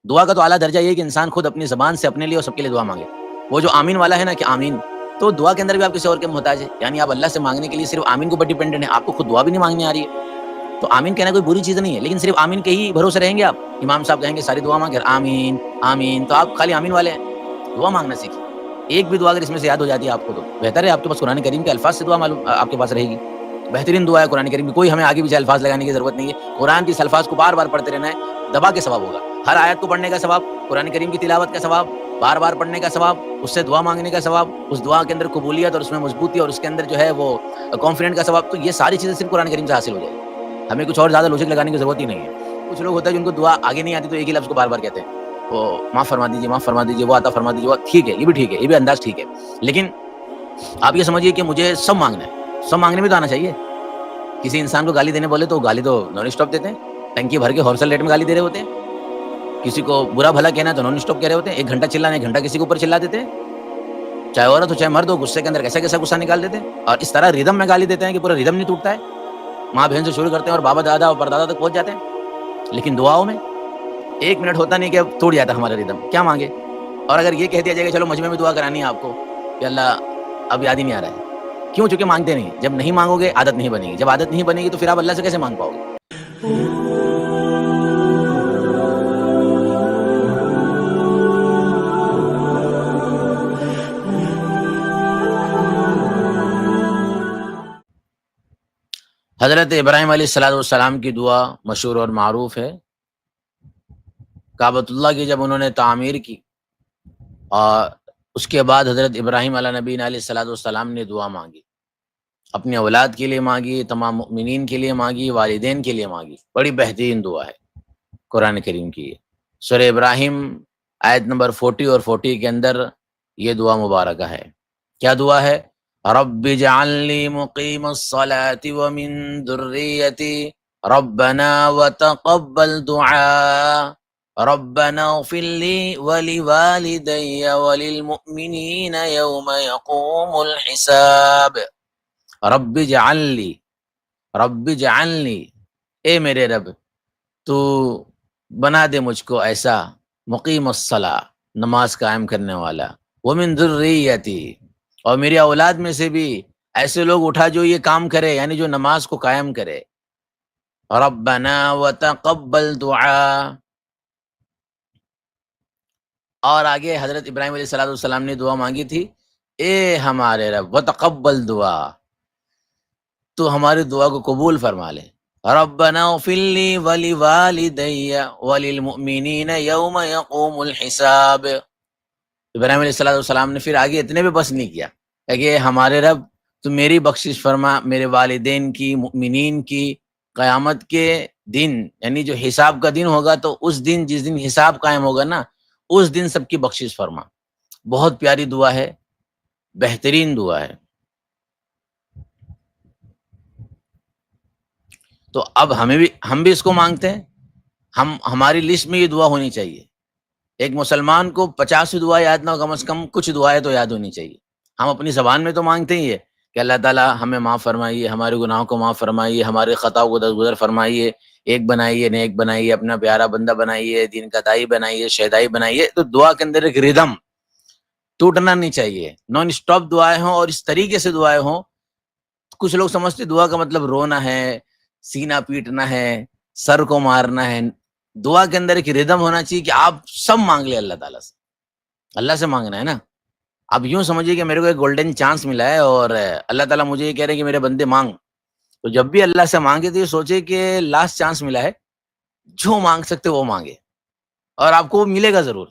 دعا کا تو اعلیٰ درجہ یہ ہے کہ انسان خود اپنی زبان سے اپنے لیے اور سب کے لیے دعا مانگے. وہ جو آمین والا ہے نا کہ آمین، تو دعا کے اندر بھی آپ کسی اور کے محتاج ہے. یعنی آپ اللہ سے مانگنے کے لیے صرف آمین کے اوپر ڈیپینڈنٹ ہیں، آپ کو خود دعا بھی نہیں مانگنی آ رہی ہے. تو آمین کہنا کوئی بری چیز نہیں ہے، لیکن صرف آمین کے ہی بھروسے رہیں گے آپ. امام صاحب کہیں گے ساری دعا مانگے آمین آمین، تو آپ خالی آمین والے ہیں. دعا مانگنا سیکھیے. ایک بھی دعا اگر اس میں سے یاد ہو جاتی ہے آپ کو تو بہتر ہے، آپ کے پاس قرآن کریم کے الفاظ سے دعا معلوم آپ کے پاس رہے گی. بہترین دعا ہے قرآن کریم کی، کوئی ہمیں آگے پیچھے الفاظ لگانے کی ضرورت نہیں ہے. قرآن کے اس الفاظ کو بار بار پڑھتے رہنا ہے، دبا کے ثواب ہوگا. ہر آیت کو پڑھنے کا ثواب، قرآن کریم کی تلاوت کا ثواب، بار بار پڑھنے کا ثواب، اس سے دعا مانگنے کا ثواب، اس دعا کے اندر قبولیت اور اس میں مضبوطی اور اس کے اندر جو ہے وہ کانفیڈنٹ کا ثواب. تو یہ ساری چیزیں صرف قرآن کریم سے حاصل ہو جائے گی. ہمیں کچھ اور زیادہ لوجک لگانے کی ضرورت ہی نہیں ہے. کچھ لوگ ہوتے ہیں جن کو دعا آگے نہیں آتی تو ایک ہی لفظ کو بار بار کہتے ہیں، وہ معاف فرما دیجیے معاف فرما دیجیے، وہ عطا فرما دیجیے. وہ ٹھیک ہے، یہ بھی ٹھیک ہے، یہ بھی انداز ٹھیک ہے، لیکن آپ یہ سمجھیے کہ مجھے سب مانگنا ہے. سب مانگنے میں تو آنا چاہیے. کسی انسان کو گالی دینے بولے تو گالی تو نان اسٹاپ دیتے ہیں، ٹنکی بھر کے ہورس ریٹ میں گالی دے رہے ہوتے ہیں. کسی کو برا بھلا کہنا ہے تو نان اسٹاپ کہہ رہے ہوتے ہیں. 1 گھنٹہ چلانا، 1 گھنٹہ کسی کے اوپر چلا دیتے ہیں، چاہے عورت ہو چاہے مرد ہو. غصے کے اندر کیسا کیسا غصہ نکال دیتے ہیں، اور اس طرح ریدم میں گالی دیتے ہیں کہ پورا ریدم نہیں ٹوٹتا ہے. ماں بہن سے شروع کرتے ہیں اور بابا دادا اور پردادا تک پہنچ جاتے ہیں. لیکن دعاؤں میں 1 منٹ ہوتا نہیں کہ اب ٹوٹ جاتا ہمارا ریدم. کیا مانگے؟ اور اگر یہ کہہ دیا جائے کہ چلو مجمع میں دعا کرانی ہے آپ کو کہ اللہ اب یاد ہی نہیں آ رہا ہے. کیوں؟ چونکہ مانگتے نہیں. جب نہیں مانگو گے عادت نہیں بنے گی. جب عادت نہیں بنے گی تو پھر آپ اللہ سے کیسے مانگ پاؤ گے؟ حضرت ابراہیم علیہ السلام کی دعا مشہور اور معروف ہے. کعبۃ اللہ کی جب انہوں نے تعمیر کی اور اس کے بعد حضرت ابراہیم علیہ نبی علیہ السلام نے دعا مانگی، اپنی اولاد کے لیے مانگی، تمام مؤمنین کے لیے مانگی، والدین کے لیے مانگی. بڑی بہترین دعا ہے قرآن کریم کی. سورہ ابراہیم آیت نمبر 40 اور 40 کے اندر یہ دعا مبارکہ ہے. کیا دعا ہے؟ رب اجعلنی مقیم الصلاۃ ومن ذریتی ربنا وتقبل دعاء ربنا اغفر لی ولوالدی وللمؤمنین یوم یقوم الحساب. رب اجعلنی، رب اجعلنی، اے میرے رب تو بنا دے مجھ کو ایسا مقیم الصلاۃ، نماز قائم کرنے والا، ومن ذریتی، اور میری اولاد میں سے بھی ایسے لوگ اٹھا جو یہ کام کرے، یعنی جو نماز کو قائم کرے. ربنا وتقبل دعاء. اور آگے حضرت ابراہیم علیہ السلام نے دعا مانگی تھی، اے ہمارے رب وتقبل دعا، تو ہماری دعا کو قبول فرما لے. ربنا اغفر لی ولوالدی وللمؤمنین یوم یقوم الحساب. ابراہیم علیہ السلام نے پھر آگے اتنے بھی بس نہیں کیا کہ ہمارے رب تو میری بخشش فرما، میرے والدین کی، مؤمنین کی. قیامت کے دن یعنی جو حساب کا دن ہوگا تو اس دن جس دن حساب قائم ہوگا نا، اس دن سب کی بخشش فرما. بہت پیاری دعا ہے، بہترین دعا ہے. تو اب ہم بھی اس کو مانگتے ہیں. ہماری لسٹ میں یہ دعا ہونی چاہیے. ایک مسلمان کو 50 دعا یاد نہ ہو، کم از کم کچھ دعائیں تو یاد ہونی چاہیے. ہم اپنی زبان میں تو مانگتے ہی ہے کہ اللہ تعالیٰ ہمیں معاف فرمائیے، ہمارے گناہوں کو معاف فرمائیے، ہمارے خطاؤں کو درگزر فرمائیے، ایک بنائیے، نیک بنائیے، اپنا پیارا بندہ بنائیے، دین کا دائی بنائیے، شہدائی بنائیے. تو دعا کے اندر ایک ردم ٹوٹنا نہیں چاہیے، نان اسٹاپ دعائیں ہوں اور اس طریقے سے دعائیں ہوں. کچھ لوگ سمجھتے دعا کا مطلب رونا ہے، سینہ پیٹنا ہے، سر کو مارنا ہے. دعا کے اندر ایک ردم ہونا چاہیے کہ آپ سب مانگ لیں اللہ تعالیٰ سے. اللہ سے مانگنا ہے نا. اب یوں سمجھیے کہ میرے کو ایک گولڈن چانس ملا ہے اور اللہ تعالیٰ مجھے یہ کہہ رہے ہیں کہ میرے بندے مانگ. تو جب بھی اللہ سے مانگے تو یہ سوچے کہ لاسٹ چانس ملا ہے، جو مانگ سکتے وہ مانگے اور آپ کو وہ ملے گا ضرور.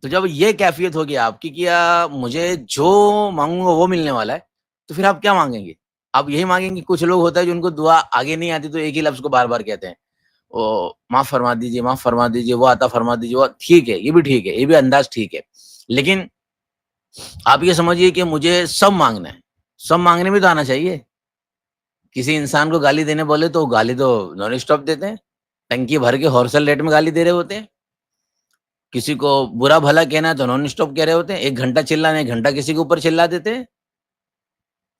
تو جب یہ کیفیت ہوگی آپ کی کہ مجھے جو مانگوں گا وہ ملنے والا ہے، تو پھر آپ کیا مانگیں گے؟ آپ یہی مانگیں گے. کچھ لوگ ہوتا ہے جن کو دعا آگے نہیں آتی تو ایک ہی لفظ کو بار بار کہتے ہیں، وہ معاف فرما دیجیے معاف فرما دیجیے، وہ عطا فرما دیجیے. وہ ٹھیک ہے، یہ بھی ٹھیک ہے، یہ بھی انداز ٹھیک ہے، لیکن آپ یہ سمجھیے کہ مجھے سب مانگنا ہے. سب مانگنے میں تو آنا چاہیے. کسی انسان کو گالی دینے بولے تو گالی تو نان اسٹاپ دیتے ہیں، ٹنکی بھر کے ہورسل ریٹ میں گالی دے رہے ہوتے ہیں. کسی کو برا بھلا کہنا ہے تو نان اسٹاپ کہہ رہے ہوتے ہیں. 1 گھنٹہ چلانا، 1 گھنٹہ کسی کے اوپر چلا دیتے ہیں،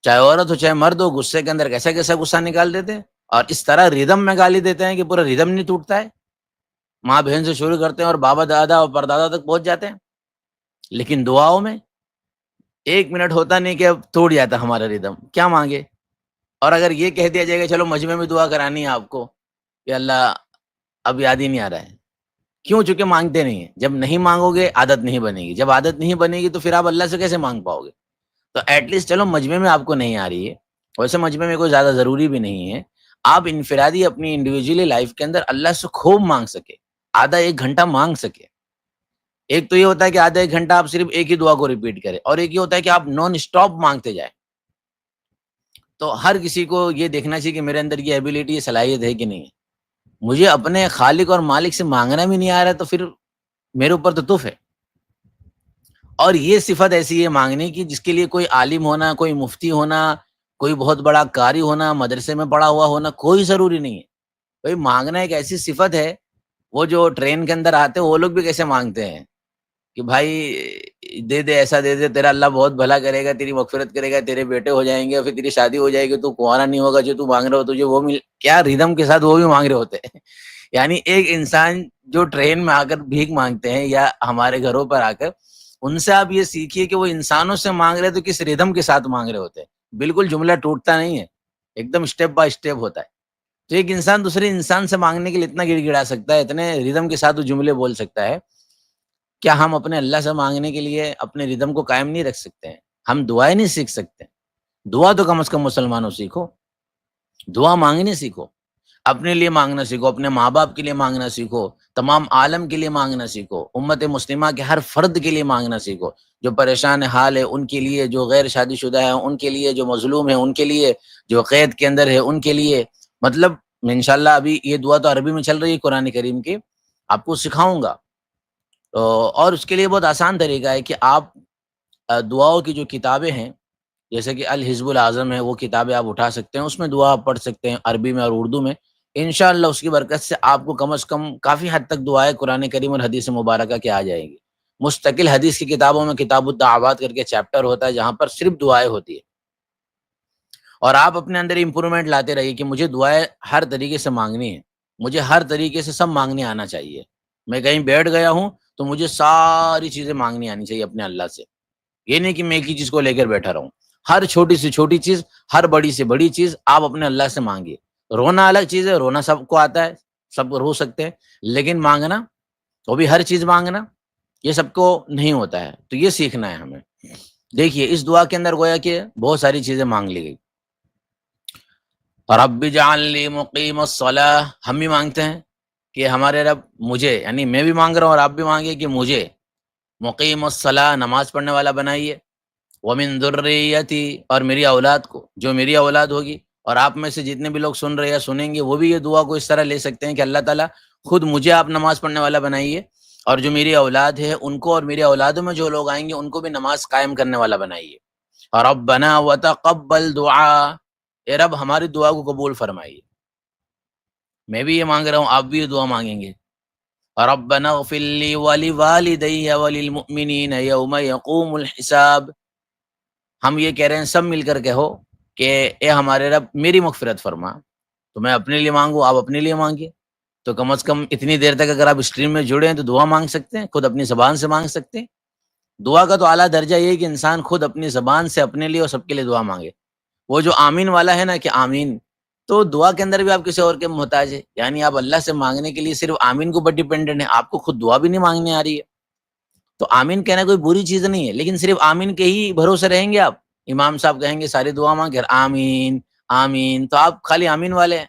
چاہے عورت ہو چاہے مرد ہو. غصے کے اندر کیسا کیسا غصہ نکال دیتے ہیں اور اس طرح ریدم میں گالی دیتے ہیں کہ پورا ریدم نہیں ٹوٹتا ہے. ماں بہن سے شروع کرتے ہیں اور بابا دادا اور پردادا تک پہنچ جاتے ہیں، لیکن دعاؤں میں 1 منٹ ہوتا نہیں کہ اب ٹوٹ جاتا ہمارا ردم، کیا مانگے؟ اور اگر یہ کہہ دیا جائے گا چلو مجمع میں دعا کرانی ہے آپ کو کہ اللہ اب یاد ہی نہیں آ رہا ہے، کیوں؟ چونکہ مانگتے نہیں ہیں، جب نہیں مانگو گے عادت نہیں بنے گی، جب عادت نہیں بنے گی تو پھر آپ اللہ سے کیسے مانگ پاؤ گے؟ تو ایٹ لیسٹ چلو مجمع میں آپ کو نہیں آ رہی ہے، ویسے مجمع میں کوئی زیادہ ضروری بھی نہیں ہے، آپ انفرادی اپنی انڈیویجولی لائف کے اندر اللہ سے خوب مانگ سکے، آدھا 1 گھنٹہ مانگ سکے۔ ایک تو یہ ہوتا ہے کہ آدھا 1 گھنٹہ آپ صرف ایک ہی دعا کو ریپیٹ کریں، اور ایک یہ ہوتا ہے کہ آپ نان اسٹاپ مانگتے جائیں۔ تو ہر کسی کو یہ دیکھنا چاہیے کہ میرے اندر یہ ایبیلٹی، یہ صلاحیت ہے کہ نہیں ہے۔ مجھے اپنے خالق اور مالک سے مانگنا بھی نہیں آ رہا ہے تو پھر میرے اوپر تو تف ہے۔ اور یہ صفت ایسی ہے مانگنے کی جس کے لیے کوئی عالم ہونا، کوئی مفتی ہونا، کوئی بہت بڑا قاری ہونا، مدرسے میں پڑھا ہوا ہونا کوئی ضروری نہیں ہے۔ بھائی مانگنا ایک ایسی صفت ہے، وہ جو ٹرین کے اندر آتے ہیں وہ لوگ بھی کیسے مانگتے ہیں کہ بھائی دے دے، ایسا دے دے، تیرا اللہ بہت بھلا کرے گا، تیری مغفرت کرے گا، تیرے بیٹے ہو جائیں گے، پھر تیری شادی ہو جائے گی، تو کنوارا نہیں ہوگا، جو تو مانگ رہے ہو تجھے وہ مل، کیا ریدم کے ساتھ وہ بھی مانگ رہے ہوتے ہیں۔ یعنی ایک انسان جو ٹرین میں آ کر بھیک مانگتے ہیں یا ہمارے گھروں پر آ کر، ان سے آپ یہ سیکھیے کہ وہ انسانوں سے مانگ رہے تو کس ریدم کے ساتھ مانگ رہے ہوتے ہیں، بالکل جملہ ٹوٹتا نہیں ہے، ایک دم اسٹیپ بائی اسٹیپ ہوتا ہے۔ تو ایک انسان دوسرے انسان سے مانگنے کے لیے اتنا گڑ گڑا سکتا ہے، اتنے ریدم کے ساتھ وہ جملے بول سکتا ہے، کیا ہم اپنے اللہ سے مانگنے کے لیے اپنے ردم کو قائم نہیں رکھ سکتے ہیں؟ ہم دعائیں نہیں سیکھ سکتے؟ دعا تو کم از کم مسلمانوں سیکھو، دعا مانگنے سیکھو، اپنے لیے مانگنا سیکھو، اپنے ماں باپ کے لیے مانگنا سیکھو، تمام عالم کے لیے مانگنا سیکھو، امت مسلمہ کے ہر فرد کے لیے مانگنا سیکھو، جو پریشان حال ہے ان کے لیے، جو غیر شادی شدہ ہے ان کے لیے، جو مظلوم ہے ان کے لیے، جو قید کے اندر ہے ان کے لیے۔ مطلب انشاءاللہ ابھی یہ دعا تو عربی میں چل رہی ہے قرآن کریم کی، آپ کو سکھاؤں گا۔ اور اس کے لیے بہت آسان طریقہ ہے کہ آپ دعاؤں کی جو کتابیں ہیں، جیسے کہ الحزب الاعظم ہے، وہ کتابیں آپ اٹھا سکتے ہیں، اس میں دعا آپ پڑھ سکتے ہیں عربی میں اور اردو میں۔ انشاءاللہ اس کی برکت سے آپ کو کم از کم کافی حد تک دعائیں قرآن کریم اور حدیث مبارکہ کے آ جائے گی۔ مستقل حدیث کی کتابوں میں کتاب الدعوات کر کے چیپٹر ہوتا ہے جہاں پر صرف دعائیں ہوتی ہے، اور آپ اپنے اندر امپرومنٹ لاتے رہیے کہ مجھے دعائیں ہر طریقے سے مانگنی ہے، مجھے ہر طریقے سے سب مانگنے آنا چاہیے۔ میں کہیں بیٹھ گیا ہوں تو مجھے ساری چیزیں مانگنی آنی چاہیے اپنے اللہ سے، یہ نہیں کہ میں ایک ہی چیز کو لے کر بیٹھا رہوں۔ ہر چھوٹی سے چھوٹی چیز، ہر بڑی سے بڑی چیز آپ اپنے اللہ سے مانگیے۔ رونا الگ چیز ہے، رونا سب کو آتا ہے، سب رو سکتے ہیں، لیکن مانگنا، وہ بھی ہر چیز مانگنا، یہ سب کو نہیں ہوتا ہے، تو یہ سیکھنا ہے ہمیں۔ دیکھیے اس دعا کے اندر گویا کہ بہت ساری چیزیں مانگ لی گئی۔ رب اجعلنی مقیم الصلاۃ، ہم بھی مانگتے ہیں کہ ہمارے رب مجھے، یعنی میں بھی مانگ رہا ہوں اور آپ بھی مانگے کہ مجھے مقیم الصلاۃ، نماز پڑھنے والا بنائیے، ومن ذریتی، اور میری اولاد کو، جو میری اولاد ہوگی، اور آپ میں سے جتنے بھی لوگ سن رہے یا سنیں گے وہ بھی یہ دعا کو اس طرح لے سکتے ہیں کہ اللہ تعالیٰ خود مجھے آپ نماز پڑھنے والا بنائیے، اور جو میری اولاد ہے ان کو، اور میری اولادوں میں جو لوگ آئیں گے ان کو بھی نماز قائم کرنے والا بنائیے۔ ربنا وتقبل دعا، اے رب ہماری دعا کو قبول فرمائیے۔ میں بھی یہ مانگ رہا ہوں، آپ بھی یہ دعا مانگیں گے۔ ربنا اغفر لی ولوالدی وللمؤمنین یوم یقوم الحساب، ہم یہ کہہ رہے ہیں سب مل کر کہو کہ اے ہمارے رب میری مغفرت فرما۔ تو میں اپنے لیے مانگوں، آپ اپنے لیے مانگیے، تو کم از کم اتنی دیر تک اگر آپ اسٹریم میں جڑے ہیں تو دعا مانگ سکتے ہیں، خود اپنی زبان سے مانگ سکتے ہیں۔ دعا کا تو اعلیٰ درجہ یہ ہے کہ انسان خود اپنی زبان سے اپنے لیے اور سب کے لیے دعا مانگے۔ وہ جو آمین والا ہے نا کہ آمین، تو دعا کے اندر بھی آپ کسی اور کے محتاج ہے، یعنی آپ اللہ سے مانگنے کے لیے صرف آمین کو پر ڈیپینڈنٹ ہے، آپ کو خود دعا بھی نہیں مانگنے آ رہی ہے۔ تو آمین کہنا کوئی بری چیز نہیں ہے، لیکن صرف آمین کے ہی بھروسے رہیں گے آپ، امام صاحب کہیں گے ساری دعا مانگ کر آمین آمین، تو آپ خالی آمین والے ہیں۔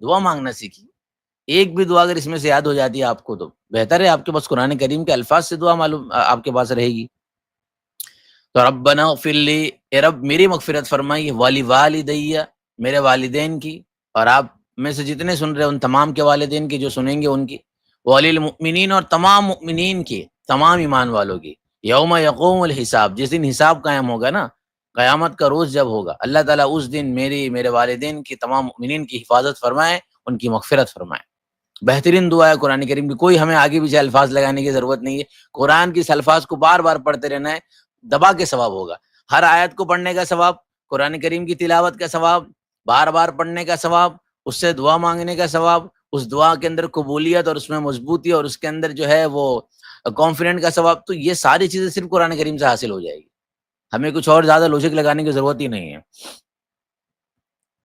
دعا مانگنا سیکھیے، ایک بھی دعا اگر اس میں سے یاد ہو جاتی ہے آپ کو تو بہتر ہے، آپ کے پاس قرآن کریم کے الفاظ سے دعا معلوم آپ کے پاس رہے گی۔ تو ربنا اغفر لی، اے رب میری مغفرت فرمائی، ولوالدی، میرے والدین کی، اور آپ میں سے جتنے سن رہے ہیں ان تمام کے والدین کی، جو سنیں گے ان کی، وللمؤمنین، اور تمام مؤمنین کی، تمام ایمان والوں کی، یوم یقوم الحساب، جس دن حساب قائم ہوگا نا، قیامت کا روز جب ہوگا، اللہ تعالیٰ اس دن میری، میرے والدین کی، تمام مؤمنین کی حفاظت فرمائے، ان کی مغفرت فرمائے۔ بہترین دعا ہے قرآن کریم کی، کوئی ہمیں آگے پیچھے الفاظ لگانے کی ضرورت نہیں ہے، قرآن کے اس الفاظ کو بار بار پڑھتے رہنا ہے، دبا کے ثواب ہوگا۔ ہر آیت کو پڑھنے کا ثواب، قرآن کریم کی تلاوت کا ثواب، بار بار پڑھنے کا ثواب، اس سے دعا مانگنے کا ثواب، اس دعا کے اندر قبولیت اور اس میں مضبوطی اور اس کے اندر جو ہے وہ کانفیڈنٹ کا ثواب، تو یہ ساری چیزیں صرف قرآن کریم سے حاصل ہو جائے گی. ہمیں کچھ اور زیادہ لوجک لگانے کی ضرورت ہی نہیں ہے.